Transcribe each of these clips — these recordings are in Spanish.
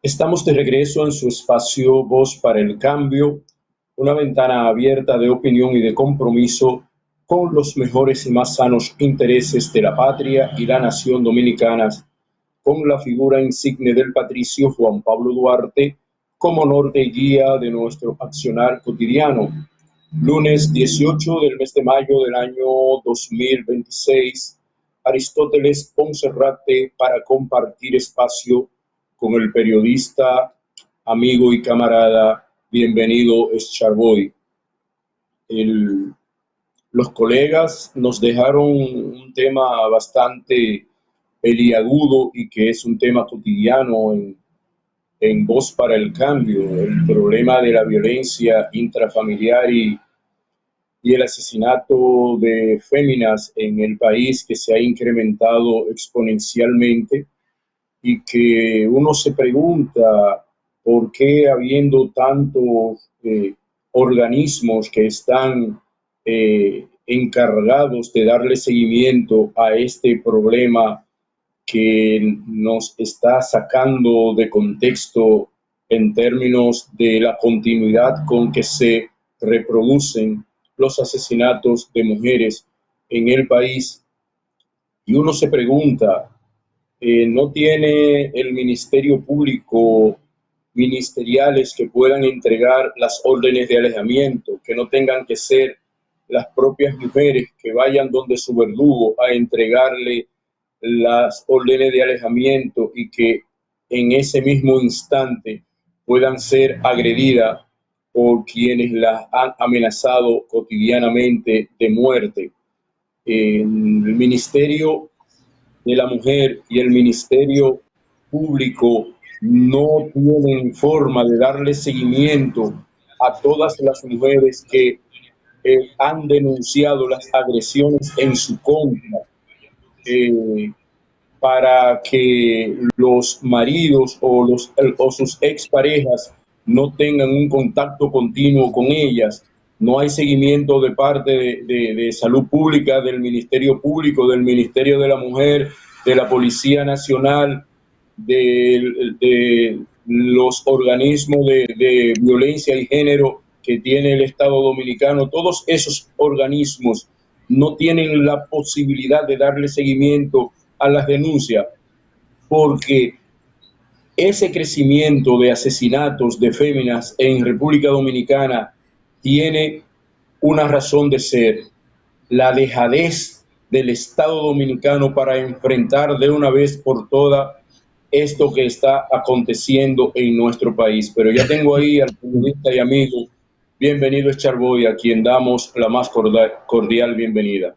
Estamos de regreso en su espacio Voz para el Cambio, una ventana abierta de opinión y de compromiso con los mejores y más sanos intereses de la patria y la nación dominicanas, con la figura insigne del patricio Juan Pablo Duarte como norte y guía de nuestro accionar cotidiano. Lunes 18 del mes de mayo del año 2026, Aristóteles Poncerrate para compartir espacio con el periodista, amigo y camarada, bienvenido Scharboy. El, los colegas nos dejaron un tema bastante peliagudo y que es un tema cotidiano en Voz para el Cambio, el problema de la violencia intrafamiliar y el asesinato de féminas en el país, que se ha incrementado exponencialmente y que uno se pregunta por qué, habiendo tantos organismos que están encargados de darle seguimiento a este problema que nos está sacando de contexto en términos de la continuidad con que se reproducen los asesinatos de mujeres en el país. Y uno se pregunta, ¿no tiene el Ministerio Público ministeriales que puedan entregar las órdenes de alejamiento, que no tengan que ser las propias mujeres que vayan donde su verdugo a entregarle las órdenes de alejamiento y que en ese mismo instante puedan ser agredidas por quienes las han amenazado cotidianamente de muerte? El Ministerio de la Mujer y el Ministerio Público no tienen forma de darle seguimiento a todas las mujeres que han denunciado las agresiones en su contra, eh, para que los maridos o sus exparejas no tengan un contacto continuo con ellas. No hay seguimiento de parte de salud pública, del Ministerio Público, del Ministerio de la Mujer, de la Policía Nacional, de los organismos de violencia y género que tiene el Estado Dominicano. Todos esos organismos no tienen la posibilidad de darle seguimiento a las denuncias, porque ese crecimiento de asesinatos de féminas en República Dominicana tiene una razón de ser: la dejadez del Estado Dominicano para enfrentar de una vez por todas esto que está aconteciendo en nuestro país. Pero ya tengo ahí al periodista y amigo, bienvenido Scharboy, a quien damos la más cordial bienvenida.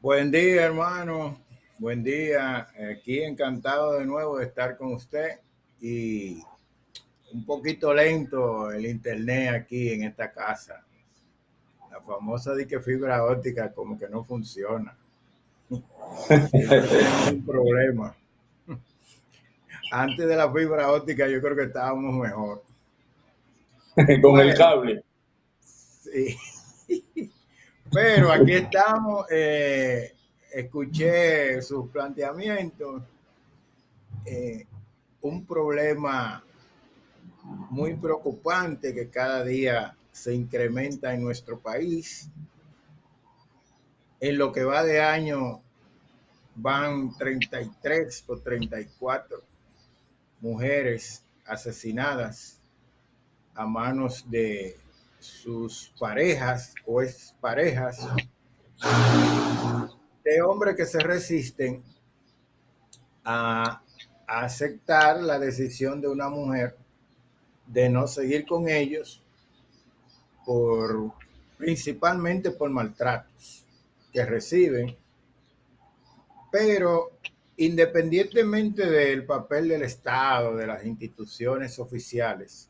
Buen día, hermano. Buen día. Aquí encantado de nuevo de estar con usted y un poquito lento el internet aquí en esta casa. La famosa de que fibra óptica como que no funciona. Siempre tenemos un problema. Antes de la fibra óptica yo creo que estábamos mejor. Con el Bueno, cable. sí. Pero aquí estamos. Escuché sus planteamientos. Un problema muy preocupante que cada día se incrementa en nuestro país. En lo que va de año van 33 o 34 mujeres asesinadas a manos de sus parejas o exparejas, de hombres que se resisten a aceptar la decisión de una mujer de no seguir con ellos principalmente por maltratos que reciben, pero independientemente del papel del Estado, de las instituciones oficiales,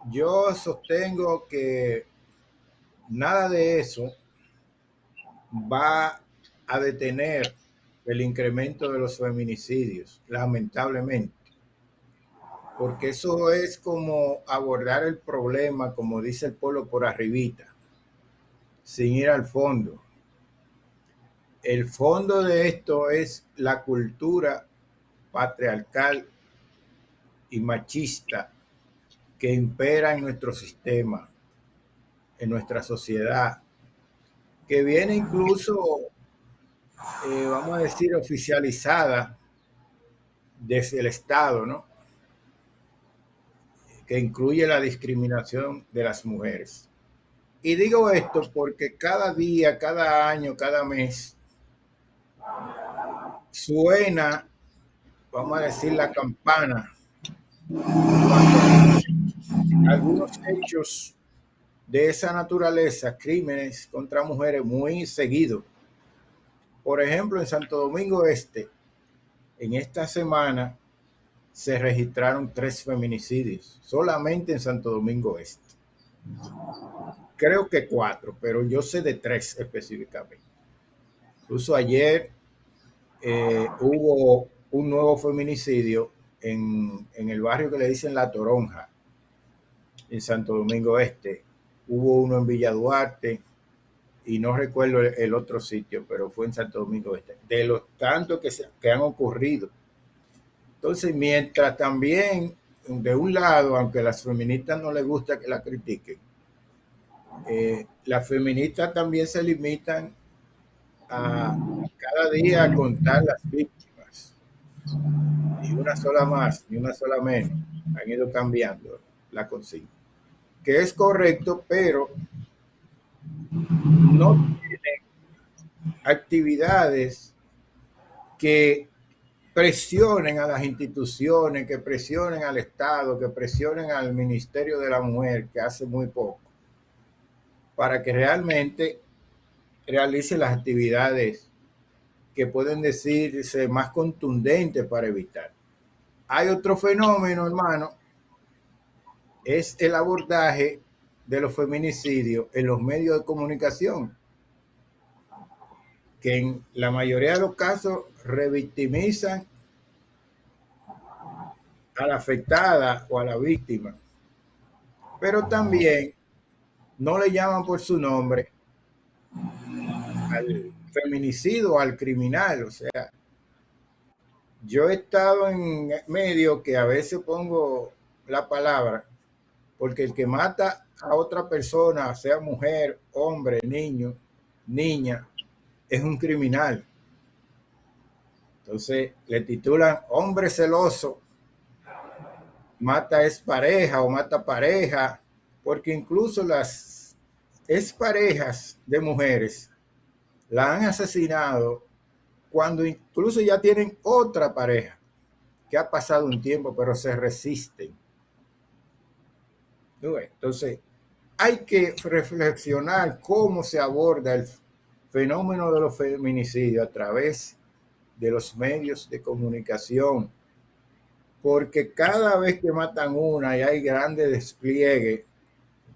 yo sostengo que nada de eso va a detener el incremento de los feminicidios, lamentablemente, porque eso es como abordar el problema, como dice el pueblo, por arribita, sin ir al fondo. El fondo de esto es la cultura patriarcal y machista que impera en nuestro sistema, en nuestra sociedad, que viene incluso, vamos a decir, oficializada desde el Estado, ¿no? Que incluye la discriminación de las mujeres. Y digo esto porque cada día, cada año, cada mes suena, vamos a decir, la campana cuando algunos hechos de esa naturaleza, crímenes contra mujeres muy seguidos. Por ejemplo, en Santo Domingo Este, en esta semana se registraron 3 feminicidios, solamente en Santo Domingo Este. Creo que 4, pero yo sé de 3 específicamente. Incluso ayer hubo un nuevo feminicidio en el barrio que le dicen La Toronja, en Santo Domingo Este. Hubo uno en Villa Duarte y no recuerdo el otro sitio, pero fue en Santo Domingo Este. De los tantos que han ocurrido. Entonces, mientras también, de un lado, aunque a las feministas no les gusta que la critiquen, las feministas también se limitan a cada día a contar las víctimas. Ni una sola más, ni una sola menos. Han ido cambiando la consigna. Que es correcto, pero no tienen actividades que presionen a las instituciones, que presionen al Estado, que presionen al Ministerio de la Mujer, que hace muy poco, para que realmente realice las actividades que pueden decirse más contundentes para evitar. Hay otro fenómeno, hermano, es el abordaje de los feminicidios en los medios de comunicación, que en la mayoría de los casos revictimizan a la afectada o a la víctima, pero también no le llaman por su nombre al feminicidio, al criminal. O sea, yo he estado en medio que a veces pongo la palabra, porque el que mata a otra persona, sea mujer, hombre, niño, niña, es un criminal. Entonces le titulan hombre celoso, mata expareja o mata pareja, porque incluso las exparejas de mujeres la han asesinado cuando incluso ya tienen otra pareja, que ha pasado un tiempo, pero se resisten. Entonces, hay que reflexionar cómo se aborda el fenómeno de los feminicidios a través de los medios de comunicación, porque cada vez que matan una y hay grande despliegue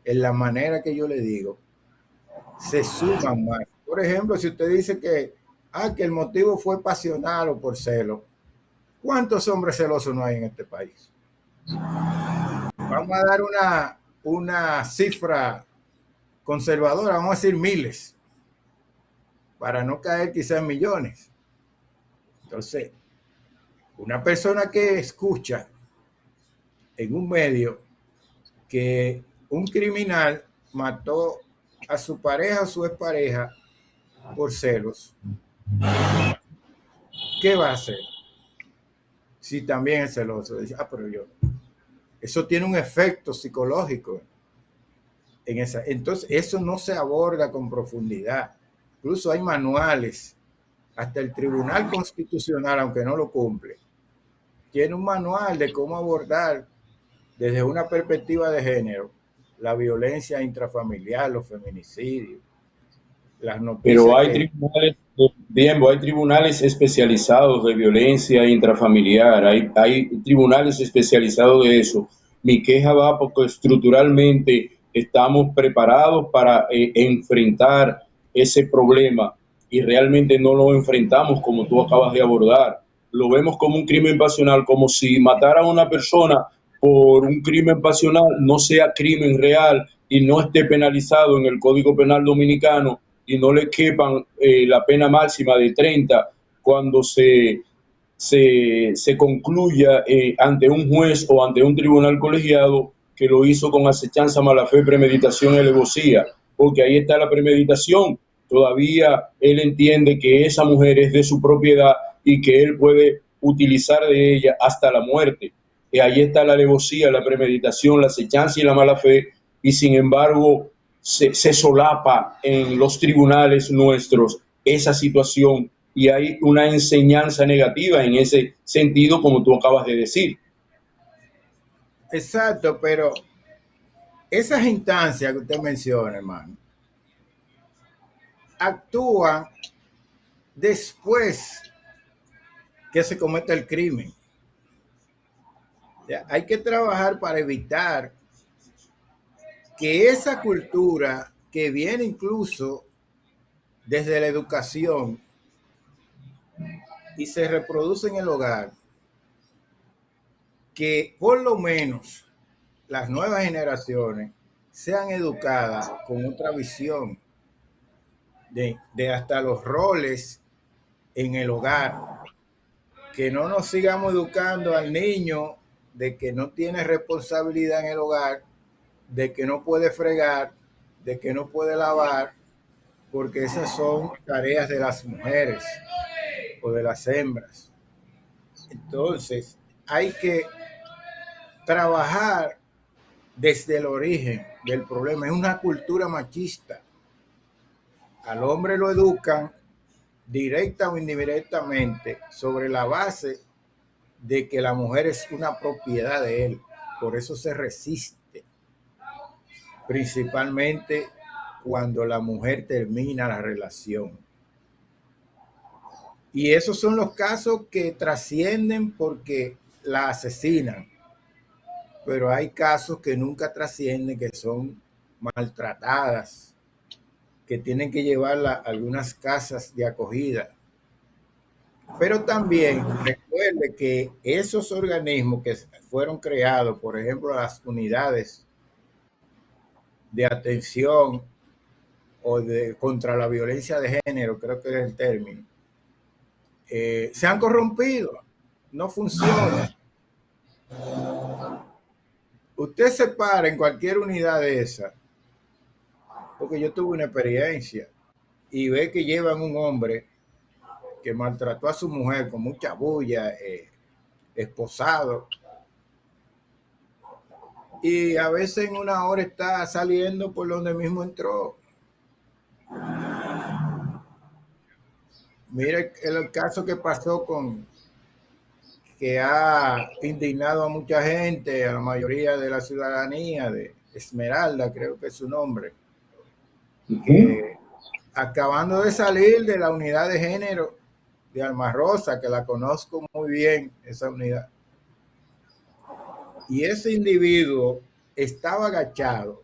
en la manera que yo le digo, se suman más. Por ejemplo, si usted dice que el motivo fue pasional o por celo, ¿cuántos hombres celosos no hay en este país? Vamos a dar una cifra conservadora, vamos a decir miles, para no caer quizás en millones. Entonces, una persona que escucha en un medio que un criminal mató a su pareja o su expareja por celos, ¿qué va a hacer? Si también es celoso, dice, pero yo. Eso tiene un efecto psicológico en esa. Entonces, eso no se aborda con profundidad. Incluso hay manuales. Hasta el Tribunal Constitucional, aunque no lo cumple, tiene un manual de cómo abordar desde una perspectiva de género la violencia intrafamiliar, los feminicidios, las noticias. Pero hay tribunales especializados de violencia intrafamiliar, hay tribunales especializados de eso. Mi queja va porque estructuralmente estamos preparados para enfrentar ese problema y realmente no lo enfrentamos como tú acabas de abordar. Lo vemos como un crimen pasional, como si matar a una persona por un crimen pasional no sea crimen real y no esté penalizado en el Código Penal Dominicano y no le quepan la pena máxima de 30 cuando se se concluya ante un juez o ante un tribunal colegiado que lo hizo con acechanza, mala fe, premeditación y alevosía, porque ahí está la premeditación. Todavía él entiende que esa mujer es de su propiedad y que él puede utilizar de ella hasta la muerte. Y ahí está la alevosía, la premeditación, la acechanza y la mala fe, y sin embargo se solapa en los tribunales nuestros esa situación y hay una enseñanza negativa en ese sentido, como tú acabas de decir. Exacto, pero esas instancias que usted menciona, hermano, actúan después que se comete el crimen. O sea, hay que trabajar para evitar que esa cultura que viene incluso desde la educación y se reproduce en el hogar, que por lo menos las nuevas generaciones sean educadas con otra visión de hasta los roles en el hogar, que no nos sigamos educando al niño de que no tiene responsabilidad en el hogar, de que no puede fregar, de que no puede lavar, porque esas son tareas de las mujeres o de las hembras. Entonces, hay que trabajar desde el origen del problema. Es una cultura machista. Al hombre lo educan directa o indirectamente sobre la base de que la mujer es una propiedad de él. Por eso se resiste, principalmente cuando la mujer termina la relación. Y esos son los casos que trascienden porque la asesinan. Pero hay casos que nunca trascienden, que son maltratadas, que tienen que llevarla a algunas casas de acogida. Pero también recuerde que esos organismos que fueron creados, por ejemplo, las unidades de atención o contra la violencia de género, creo que es el término, se han corrompido, no funcionan. Usted se para en cualquier unidad de esa, porque yo tuve una experiencia, y ve que llevan un hombre que maltrató a su mujer con mucha bulla, esposado, y a veces en una hora está saliendo por donde mismo entró. Mire el caso que pasó que ha indignado a mucha gente, a la mayoría de la ciudadanía, de Esmeralda, creo que es su nombre, que acabando de salir de la unidad de género de Alma Rosa, que la conozco muy bien, esa unidad, y ese individuo estaba agachado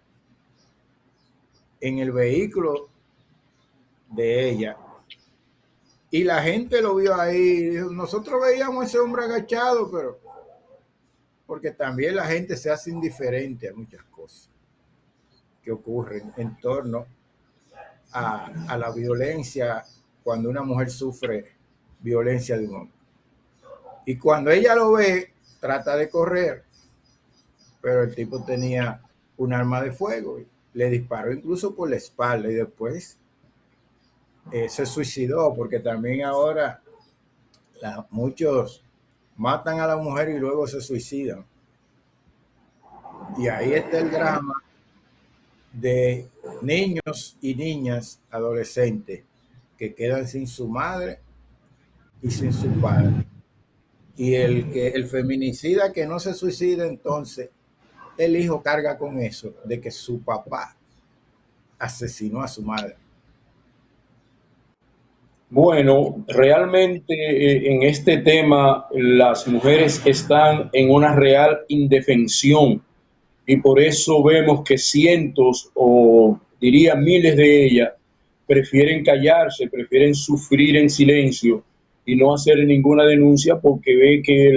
en el vehículo de ella, y la gente lo vio ahí y dijo, nosotros veíamos a ese hombre agachado, pero porque también la gente se hace indiferente a muchas cosas que ocurren en torno a la violencia cuando una mujer sufre violencia de un hombre. Y cuando ella lo ve, trata de correr, pero el tipo tenía un arma de fuego y le disparó incluso por la espalda, y después se suicidó, porque también ahora muchos matan a la mujer y luego se suicidan. Y ahí está el drama de niños y niñas adolescentes que quedan sin su madre y sin su padre. Y el feminicida que no se suicida, entonces el hijo carga con eso de que su papá asesinó a su madre. Bueno, realmente en este tema las mujeres están en una real indefensión y por eso vemos que cientos o diría miles de ellas prefieren callarse, prefieren sufrir en silencio y no hacer ninguna denuncia porque ve que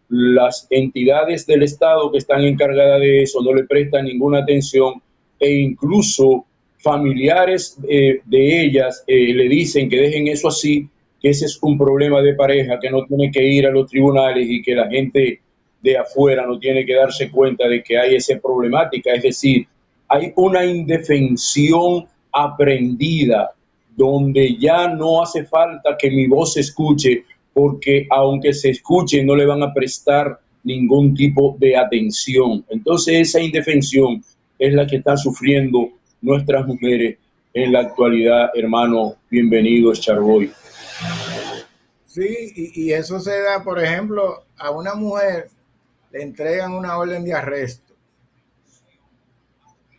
las entidades del Estado que están encargadas de eso no le prestan ninguna atención e incluso familiares de ellas le dicen que dejen eso así que ese es un problema de pareja que no tiene que ir a los tribunales y que la gente de afuera no tiene que darse cuenta de que hay esa problemática. Es decir, hay una indefensión aprendida donde ya no hace falta que mi voz se escuche, porque aunque se escuche no le van a prestar ningún tipo de atención. Entonces esa indefensión es la que están sufriendo nuestras mujeres en la actualidad, hermano. Bienvenido, Charboy. Sí, y eso se da, por ejemplo, a una mujer le entregan una orden de arresto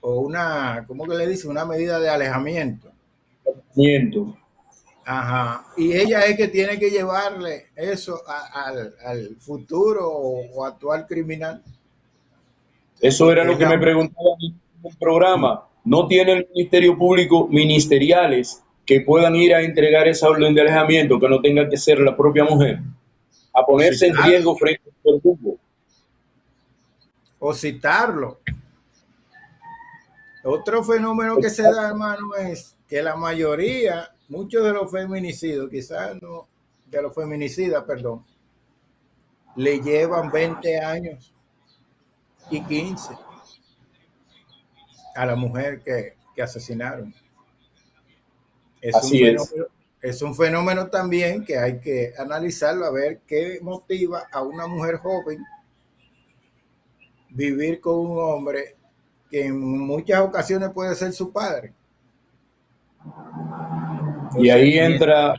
o una, ¿cómo que le dice? Una medida de alejamiento. Miento. Ajá. Y ella es que tiene que llevarle eso al futuro o actual criminal. Eso era lo Es que me la, preguntaba en el programa. ¿No tiene el Ministerio Público ministeriales que puedan ir a entregar esa orden de alejamiento, que no tenga que ser la propia mujer, a o ponerse en citar, riesgo frente al verdugo? o citarlo. Otro fenómeno que se da, hermano, es que la mayoría, muchos de los feminicidios, quizás no, de los feminicidas, perdón, le llevan 20 años y 15 a la mujer que asesinaron. Es un Así es. fenómeno, es un fenómeno también que hay que analizarlo, a ver qué motiva a una mujer joven vivir con un hombre que en muchas ocasiones puede ser su padre. Y Entonces, ahí entra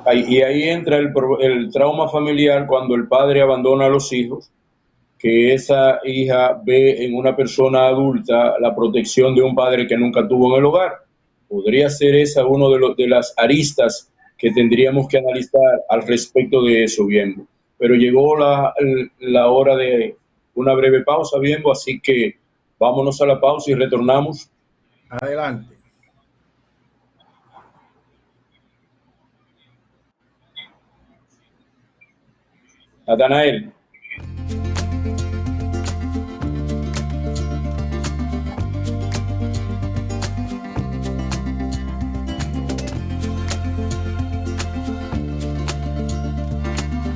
ahí entra el trauma familiar cuando el padre abandona a los hijos, que esa hija ve en una persona adulta la protección de un padre que nunca tuvo en el hogar. Podría ser esa uno de las aristas que tendríamos que analizar al respecto de eso, bien. Pero llegó la hora de una breve pausa, bien, así que vámonos a la pausa y retornamos. adelante. Natanael.